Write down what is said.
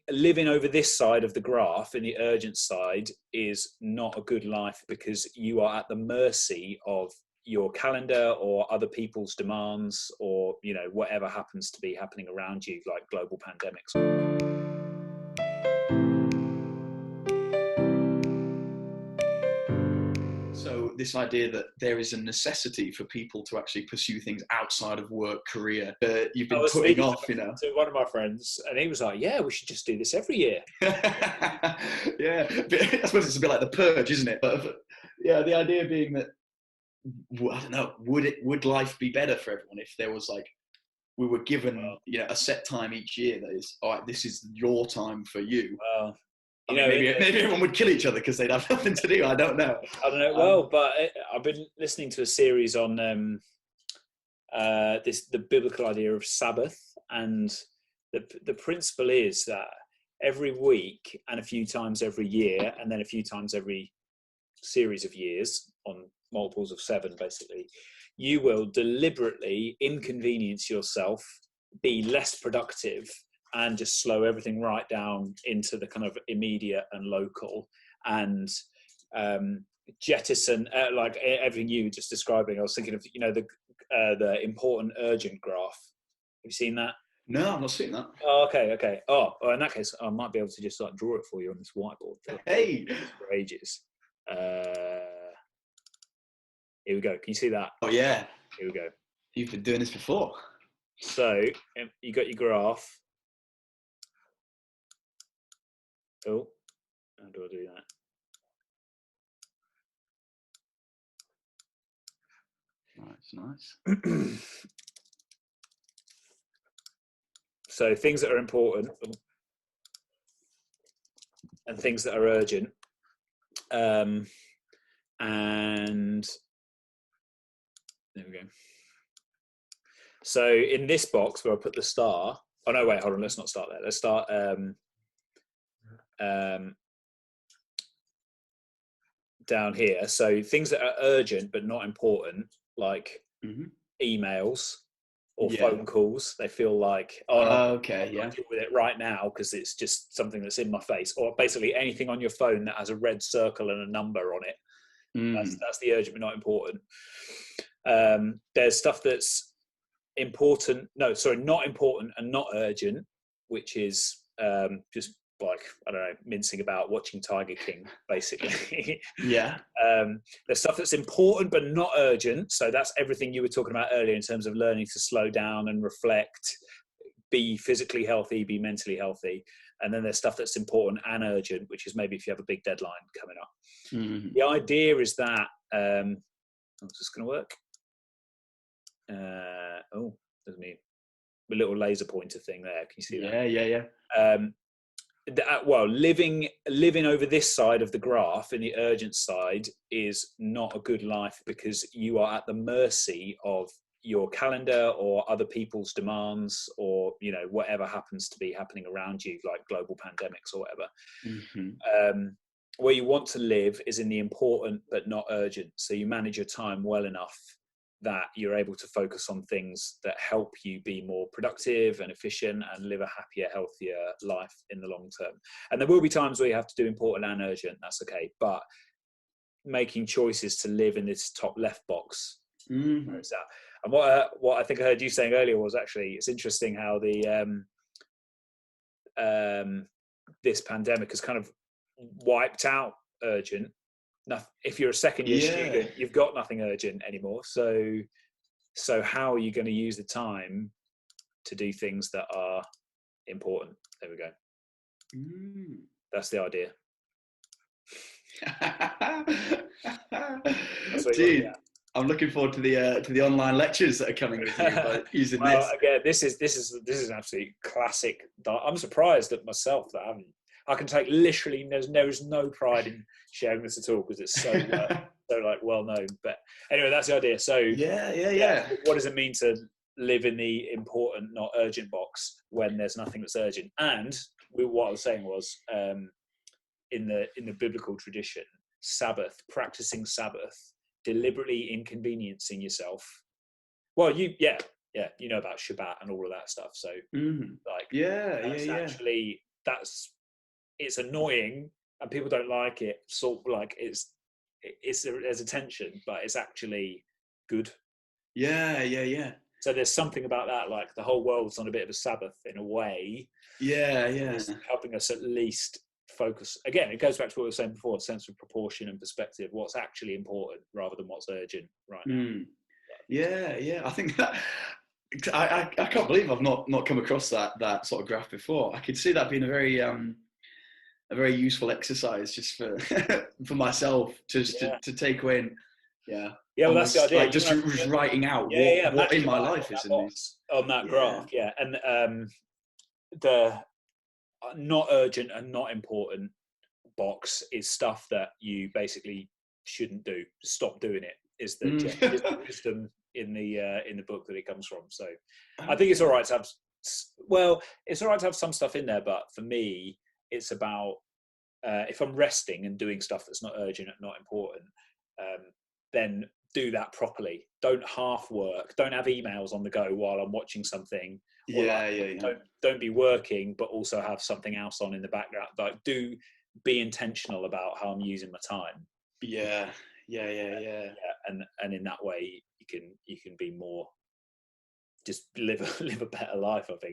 Living over this side of the graph in the urgent side is not a good life because you are at the mercy of your calendar or other people's demands or, you know, whatever happens to be happening around you, like global pandemics. So this idea that there is a necessity for people to actually pursue things outside of work, career, you've been putting off, you know. To one of my friends, and he was like, yeah, we should just do this every year. Yeah, I suppose it's a bit like the purge, isn't it? But yeah, the idea being that, I don't know, would life be better for everyone if there was like, we were given, you know, a set time each year that is, all right, this is your time for you. Well, I mean, maybe everyone would kill each other because they'd have nothing to do. I don't know. But I've been listening to a series on the biblical idea of Sabbath, and the principle is that every week and a few times every year, and then a few times every series of years on multiples of 7, basically, you will deliberately inconvenience yourself, be less productive, and just slow everything right down into the kind of immediate and local, and jettison like everything you were just describing. I was thinking of, you know, the important urgent graph. Have you seen that? No, I've not seen that. Oh, okay. Oh, well, in that case, I might be able to just like draw it for you on this whiteboard. Hey, for ages. Here we go. Can you see that? Oh yeah. Here we go. You've been doing this before. So you got your graph. Oh, how do I do that? Nice. So things that are important and things that are urgent. And there we go. So in this box where I put the star, oh no, wait, hold on, let's not start there. Let's start down here. So things that are urgent but not important, like emails or phone calls, they feel like, okay, yeah, deal with it right now because it's just something that's in my face, or basically anything on your phone that has a red circle and a number on it. That's the urgent but not important. There's stuff that's not important and not urgent, which is just like, I don't know, mincing about watching Tiger King, basically. Yeah. There's stuff that's important but not urgent. So that's everything you were talking about earlier in terms of learning to slow down and reflect, be physically healthy, be mentally healthy. And then there's stuff that's important and urgent, which is maybe if you have a big deadline coming up. The idea is that, is this going to work? Doesn't mean the little laser pointer thing there. Can you see that? Yeah. Well, living over this side of the graph in the urgent side is not a good life because you are at the mercy of your calendar or other people's demands or, you know, whatever happens to be happening around you, like global pandemics or whatever. Where you want to live is in the important but not urgent. So you manage your time well enough that you're able to focus on things that help you be more productive and efficient and live a happier, healthier life in the long term. And there will be times where you have to do important and urgent, that's okay. But making choices to live in this top left box, where is that? And what I think I heard you saying earlier was actually, it's interesting how the this pandemic has kind of wiped out urgent. If you're a second year student, you've got nothing urgent anymore. So how are you going to use the time to do things that are important? There we go. That's the idea. Dude, I'm looking forward to the online lectures that are coming with you by using this. Again, this is an absolute classic. I'm surprised at myself that I can take literally. There is no pride in sharing this at all because it's so like well known. But anyway, that's the idea. So yeah. What does it mean to live in the important, not urgent box when there's nothing that's urgent? And what I was saying was, in the biblical tradition, practicing Sabbath, deliberately inconveniencing yourself. Well, you know about Shabbat and all of that stuff. So actually it's annoying and people don't like it. Sort of like there's a tension, but it's actually good. Yeah. So there's something about that, like the whole world's on a bit of a Sabbath in a way. Yeah. It's helping us at least focus. Again, it goes back to what we were saying before: a sense of proportion and perspective. What's actually important rather than what's urgent right now. Yeah. I think that I can't believe I've not come across that sort of graph before. I could see that being a very useful exercise just for for myself to take away. And, well, that's the almost idea. like just writing out what in my life is in these on that graph. Yeah, and the not urgent and not important box is stuff that you basically shouldn't do. Stop doing it. Is the wisdom in the book that it comes from. So I think it's all right to have. Well, it's all right to have some stuff in there, but for me, it's about if I'm resting and doing stuff that's not urgent and not important, then do that properly. Don't half work. Don't have emails on the go while I'm watching something. Don't be working, but also have something else on in the background. Like, do be intentional about how I'm using my time. Yeah. And in that way, you can be more, just live a better life, I think.